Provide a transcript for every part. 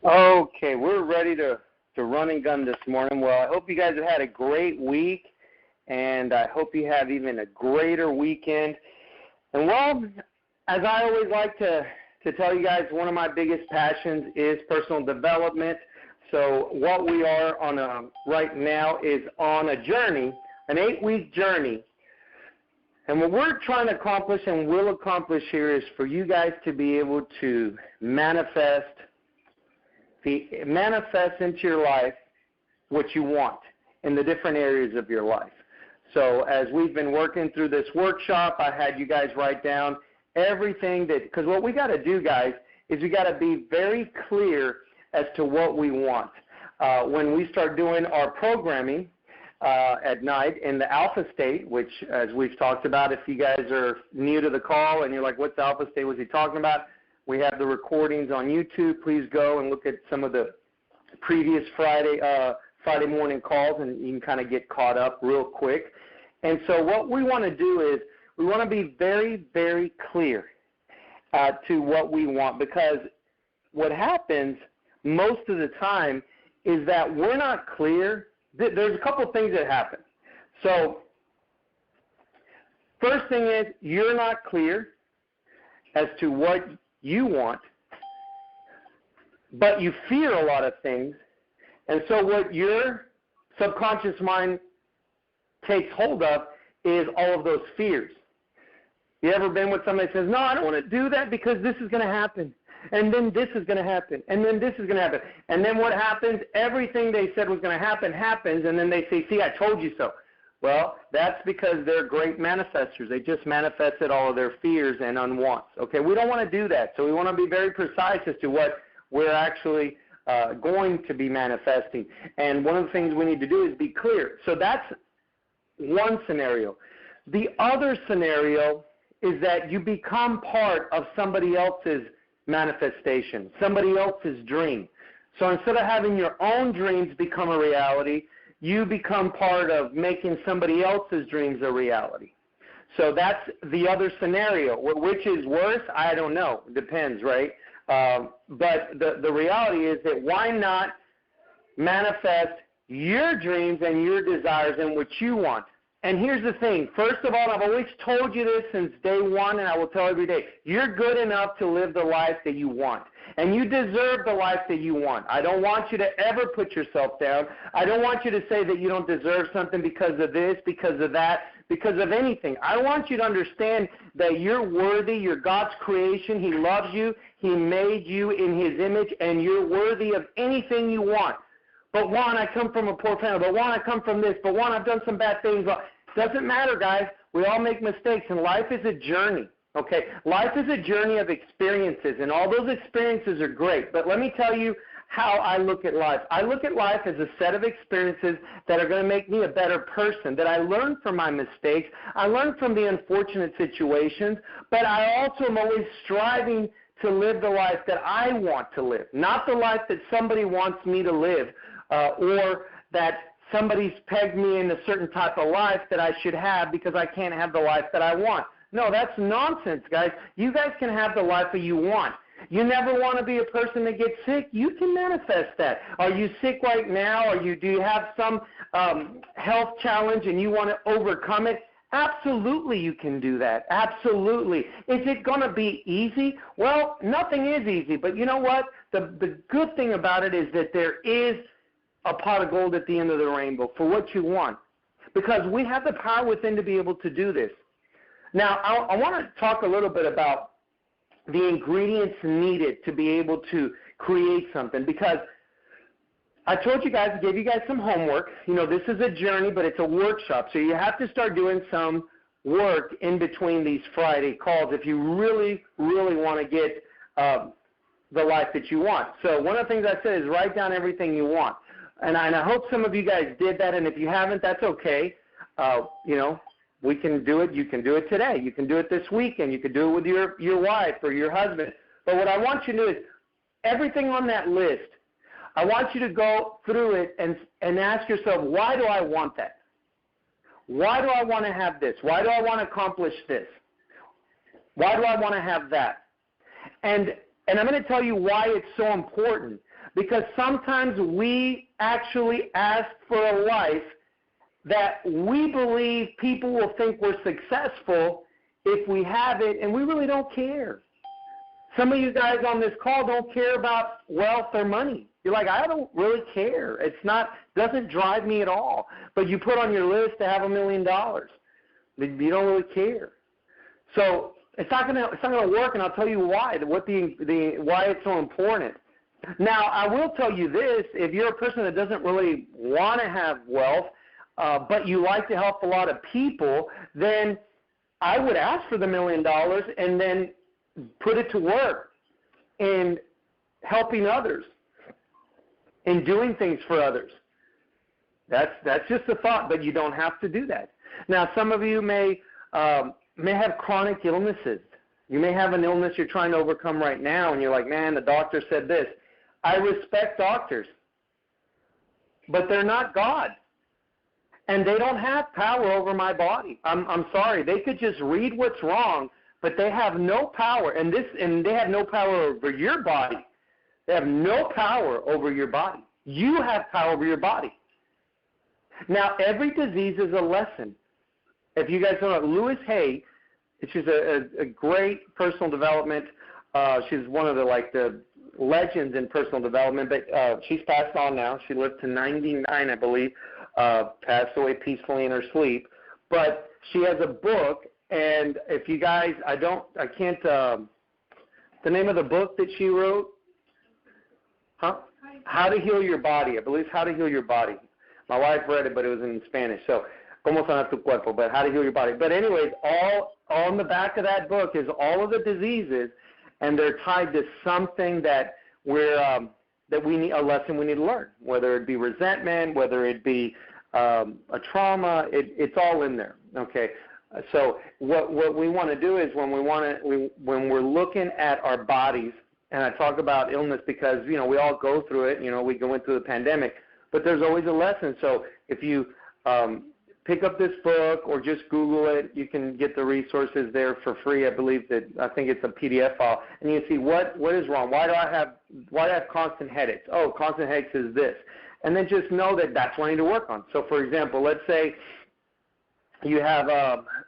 Okay, we're ready to run and gun this morning. Well, I hope you guys have had a great week, and I hope you have even a greater weekend. And, well, as I always like to tell you guys, one of my biggest passions is personal development. So what we are on right now is on a journey, an 8-week journey. And what we're trying to accomplish and will accomplish here is for you guys to be able to manifest into your life what you want in the different areas of your life. So as we've been working through this workshop, I had you guys write down everything because what we got to do, guys, is we got to be very clear as to what we want. When we start doing our programming at night in the alpha state, which as we've talked about, if you guys are new to the call and you're like, what's alpha state, what's he talking about? We have the recordings on YouTube. Please go and look at some of the previous Friday morning calls, and you can kind of get caught up real quick. And so what we want to do is we want to be very, very clear to what we want, because what happens most of the time is that we're not clear. There's a couple of things that happen. So first thing is you're not clear as to what you want, but you fear a lot of things. And so what your subconscious mind takes hold of is all of those fears. You ever been with somebody that says, no, I don't want to do that because this is going to happen, and then this is going to happen, and then this is going to happen. And then what happens? Everything they said was going to happen happens, and then they say, see, I told you so. Well, that's because they're great manifestors. They just manifested all of their fears and unwants. Okay, we don't want to do that. So we want to be very precise as to what we're actually going to be manifesting. And one of the things we need to do is be clear. So that's one scenario. The other scenario is that you become part of somebody else's manifestation, somebody else's dream. So instead of having your own dreams become a reality, you become part of making somebody else's dreams a reality. So that's the other scenario. Which is worse? I don't know. It depends, right? But the reality is that why not manifest your dreams and your desires and what you want? And here's the thing. First of all, I've always told you this since day one, and I will tell every day, you're good enough to live the life that you want. And you deserve the life that you want. I don't want you to ever put yourself down. I don't want you to say that you don't deserve something because of this, because of that, because of anything. I want you to understand that you're worthy. You're God's creation. He loves you. He made you in His image, and you're worthy of anything you want. But Juan, I come from a poor family. But Juan, I come from this. But Juan, I've done some bad things. Doesn't matter, guys. We all make mistakes, and life is a journey. Okay, life is a journey of experiences, and all those experiences are great. But let me tell you how I look at life. I look at life as a set of experiences that are going to make me a better person, that I learn from my mistakes, I learn from the unfortunate situations, but I also am always striving to live the life that I want to live, not the life that somebody wants me to live or that somebody's pegged me in a certain type of life that I should have because I can't have the life that I want. No, that's nonsense, guys. You guys can have the life that you want. You never want to be a person that gets sick. You can manifest that. Are you sick right now? Do you have some health challenge and you want to overcome it? Absolutely you can do that. Absolutely. Is it going to be easy? Well, nothing is easy. But you know what? The good thing about it is that there is a pot of gold at the end of the rainbow for what you want, because we have the power within to be able to do this. Now, I want to talk a little bit about the ingredients needed to be able to create something, because I told you guys, I gave you guys some homework. You know, this is a journey, but it's a workshop, so you have to start doing some work in between these Friday calls if you really, really want to get the life that you want. So one of the things I said is write down everything you want. And I hope some of you guys did that, and if you haven't, that's okay. You know, we can do it. You can do it today. You can do it this weekend. You can do it with your wife or your husband. But what I want you to do is everything on that list, I want you to go through it and ask yourself, why do I want that? Why do I want to have this? Why do I want to accomplish this? Why do I want to have that? And I'm going to tell you why it's so important. Because sometimes we actually ask for a life that we believe people will think we're successful if we have it, and we really don't care. Some of you guys on this call don't care about wealth or money. You're like, I don't really care. Doesn't drive me at all. But you put on your list to have $1 million. You don't really care. So it's not gonna work, and I'll tell you why. Why it's so important. Now, I will tell you this: if you're a person that doesn't really want to have wealth, but you like to help a lot of people, then I would ask for the $1 million and then put it to work in helping others and doing things for others. That's just a thought, but you don't have to do that. Now, some of you may have chronic illnesses. You may have an illness you're trying to overcome right now, and you're like, man, the doctor said this. I respect doctors, but they're not God. And they don't have power over my body. I'm sorry. They could just read what's wrong, but they have no power. And they have no power over your body. They have no power over your body. You have power over your body. Now, every disease is a lesson. If you guys know Louise Hay, she's a great personal development. She's one of the legends in personal development, but she's passed on now. She lived to 99, I believe. Passed away peacefully in her sleep. But she has a book, and if you guys, the name of the book that she wrote, How to Heal Your Body. I believe it's How to Heal Your Body. My wife read it, but it was in Spanish. So, Cómo sanar tu cuerpo, but How to Heal Your Body. But anyways, all on the back of that book is all of the diseases, and they're tied to something that we need, a lesson we need to learn, whether it be resentment, whether it be a trauma, it's all in there. Okay, so what we want to do is when we're looking at our bodies, and I talk about illness because we all go through it. We went through the pandemic, but there's always a lesson. So if you pick up this book or just Google it, you can get the resources there for free. I think it's a PDF file, and you can see what is wrong. Why do I have constant headaches? Oh, constant headaches is this. And then just know that that's what I need to work on. So, for example, let's say you have,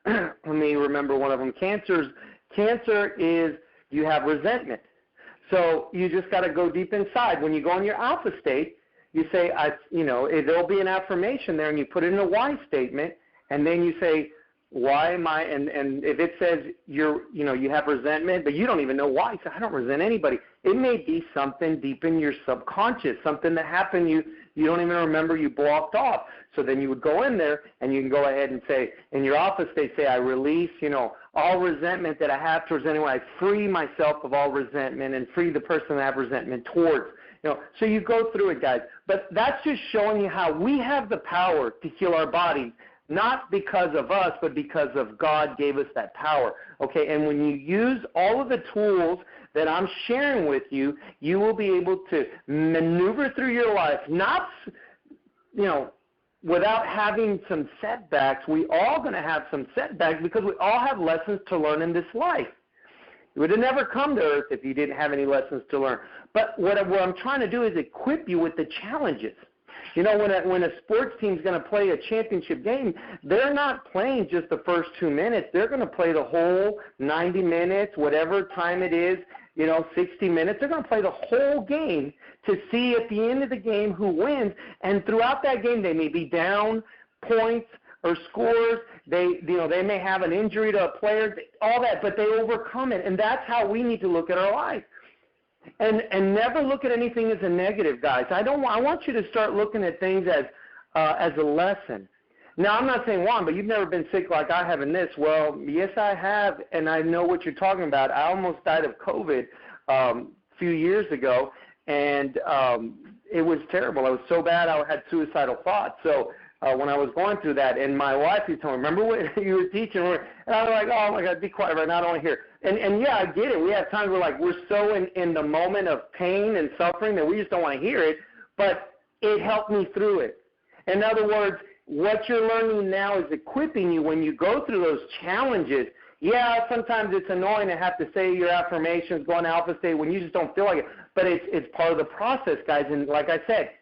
let me remember one of them, cancer. Cancer is you have resentment. So you just got to go deep inside. When you go in your alpha state, you say, there'll be an affirmation there, and you put it in a why statement, and then you say, why am I, and if it says you have resentment, but you don't even know why, so I don't resent anybody. It may be something deep in your subconscious, something that happened, you don't even remember, you blocked off. So then you would go in there, and you can go ahead and say, in your alpha state, say, I release, all resentment that I have towards anyone. I free myself of all resentment and free the person I have resentment towards. So you go through it, guys. But that's just showing you how we have the power to heal our body, not because of us, but because of God gave us that power. Okay, and when you use all of the tools that I'm sharing with you, you will be able to maneuver through your life, not, without having some setbacks. We all going to have some setbacks because we all have lessons to learn in this life. You would have never come to earth if you didn't have any lessons to learn. But what I'm trying to do is equip you with the challenges. When a sports team's going to play a championship game, they're not playing just the first 2 minutes. They're going to play the whole 90 minutes, whatever time it is, 60 minutes. They're going to play the whole game to see at the end of the game who wins. And throughout that game, they may be down points or scores. They may have an injury to a player, all that, but they overcome it. And that's how we need to look at our life. And never look at anything as a negative, guys. I want you to start looking at things as a lesson. Now, I'm not saying, Juan, but you've never been sick like I have in this. Well, yes, I have, and I know what you're talking about. I almost died of COVID a few years ago, and it was terrible. It was so bad I had suicidal thoughts. So when I was going through that, and my wife used to tell me, remember what you were teaching? And I was like, oh, my God, be quiet right now. I don't want to hear it. And yeah, I get it. We have times where, we're so in the moment of pain and suffering that we just don't want to hear it, but it helped me through it. In other words, what you're learning now is equipping you when you go through those challenges. Yeah, sometimes it's annoying to have to say your affirmations, go on alpha state when you just don't feel like it. but it's part of the process, guys. And like I said,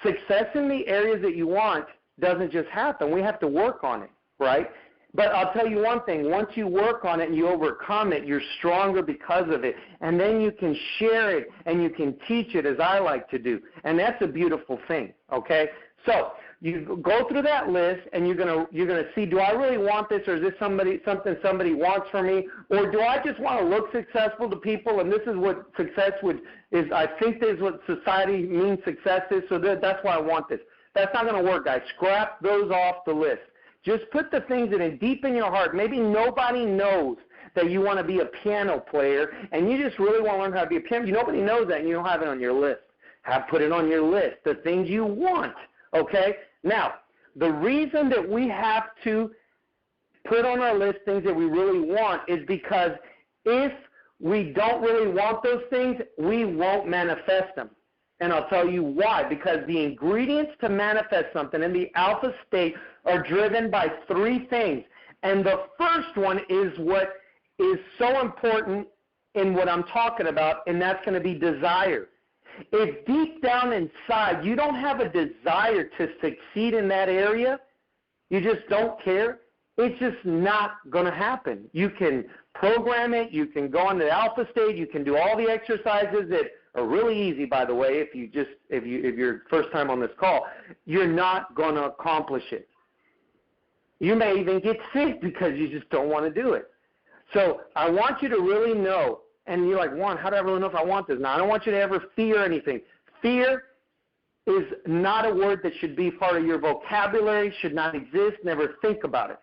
success in the areas that you want doesn't just happen. We have to work on it, right? But I'll tell you one thing. Once you work on it and you overcome it, you're stronger because of it. And then you can share it and you can teach it, as I like to do. And that's a beautiful thing, okay? So you go through that list and you're gonna see, do I really want this, or is this something somebody wants from me, or do I just want to look successful to people, and this is what success is? I think this is what society means success is, so that's why I want this. That's not going to work, guys. Scrap those off the list. Just put the things that are deep in your heart. Maybe nobody knows that you want to be a piano player, and you just really want to learn how to be a piano. Nobody knows that, and you don't have it on your list. Put it on your list, the things you want, okay? Now, the reason that we have to put on our list things that we really want is because if we don't really want those things, we won't manifest them. And I'll tell you why. Because the ingredients to manifest something in the alpha state are driven by three things. And the first one is what is so important in what I'm talking about, and that's going to be desire. If deep down inside you don't have a desire to succeed in that area, you just don't care, it's just not going to happen. You can program it. You can go into the alpha state. You can do all the exercises that are really easy, by the way, if you're first time on this call. You're not going to accomplish it. You may even get sick because you just don't want to do it. So I want you to really know, and you're like, Juan, how do I really know if I want this? Now, I don't want you to ever fear anything. Fear is not a word that should be part of your vocabulary, should not exist. Never think about it.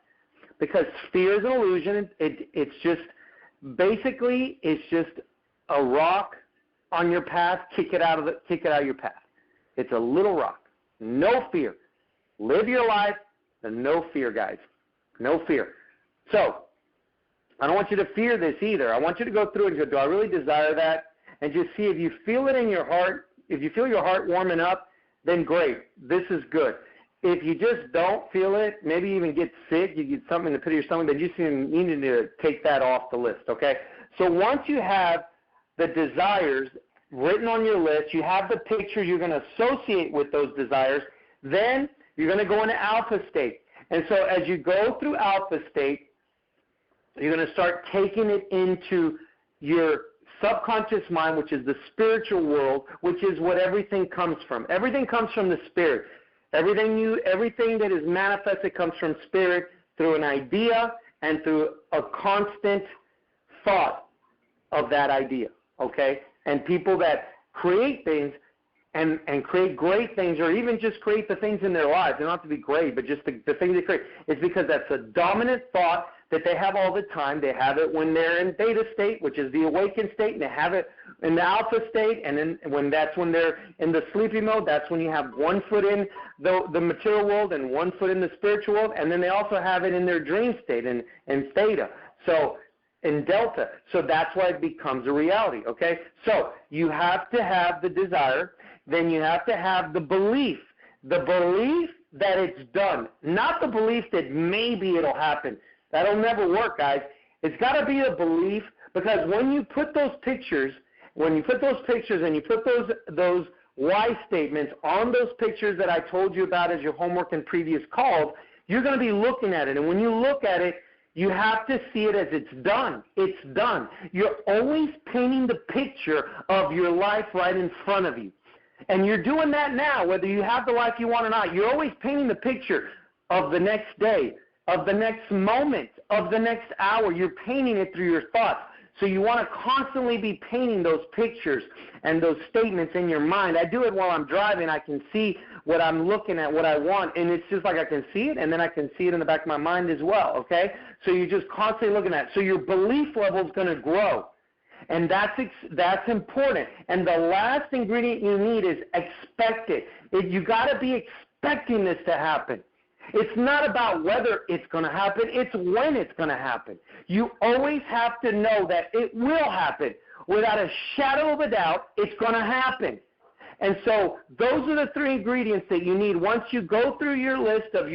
Because fear is an illusion. It's just a rock on your path. Kick it out of your path. It's a little rock. No fear. Live your life and no fear, guys. No fear. So I don't want you to fear this either. I want you to go through and go, do I really desire that? And just see if you feel it in your heart. If you feel your heart warming up, then great. This is good. If you just don't feel it, maybe even get sick, you get something in the pit of your stomach, then you just need to take that off the list, okay? So once you have the desires written on your list, you have the picture you're going to associate with those desires, then you're going to go into alpha state. And so as you go through alpha state, you're going to start taking it into your subconscious mind, which is the spiritual world, which is what everything comes from. Everything comes from the spirit. Everything that is manifested comes from spirit through an idea and through a constant thought of that idea, okay? And people that create things and create great things, or even just create the things in their lives, they don't have to be great, but just the things they create, it's because that's a dominant thought that they have all the time. They have it when they're in beta state, which is the awakened state, and they have it in the alpha state, and then when they're in the sleepy mode, that's when you have one foot in the material world and one foot in the spiritual world, and then they also have it in their dream state in theta, so in delta. So that's why it becomes a reality, okay? So you have to have the desire, then you have to have the belief that it's done, not the belief that maybe it'll happen. That'll never work, guys. It's got to be a belief, because when you put those pictures, and you put those why statements on those pictures that I told you about as your homework in previous calls, you're going to be looking at it. And when you look at it, you have to see it as it's done. It's done. You're always painting the picture of your life right in front of you. And you're doing that now, whether you have the life you want or not. You're always painting the picture of the next day, of the next moment, of the next hour. You're painting it through your thoughts. So you want to constantly be painting those pictures and those statements in your mind. I do it while I'm driving. I can see what I'm looking at, what I want, and it's just like I can see it, and then I can see it in the back of my mind as well, okay? So you're just constantly looking at it. So your belief level is going to grow, and that's important. And the last ingredient you need is expect it. You got to be expecting this to happen. It's not about whether it's going to happen. It's when it's going to happen. You always have to know that it will happen. Without a shadow of a doubt, it's going to happen. And so those are the three ingredients that you need. Once you go through your list of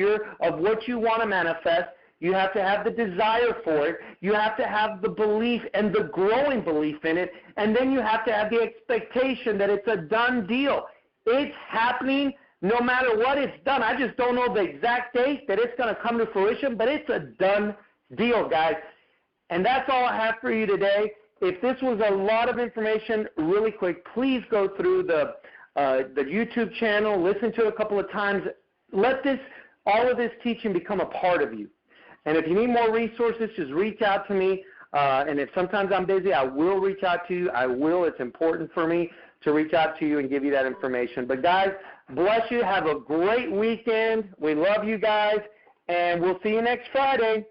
what you want to manifest, You have to have the desire for it. You have to have the belief and the growing belief in it. And then you have to have the expectation that it's a done deal. It's happening no matter what it's done. I just don't know the exact date that it's going to come to fruition, but it's a done deal, guys. And that's all I have for you today. If this was a lot of information, really quick, please go through the YouTube channel, listen to it a couple of times. Let all of this teaching become a part of you. And if you need more resources, just reach out to me. And if sometimes I'm busy, I will reach out to you. I will. It's important for me to reach out to you and give you that information. But, guys, bless you. Have a great weekend. We love you guys. And we'll see you next Friday.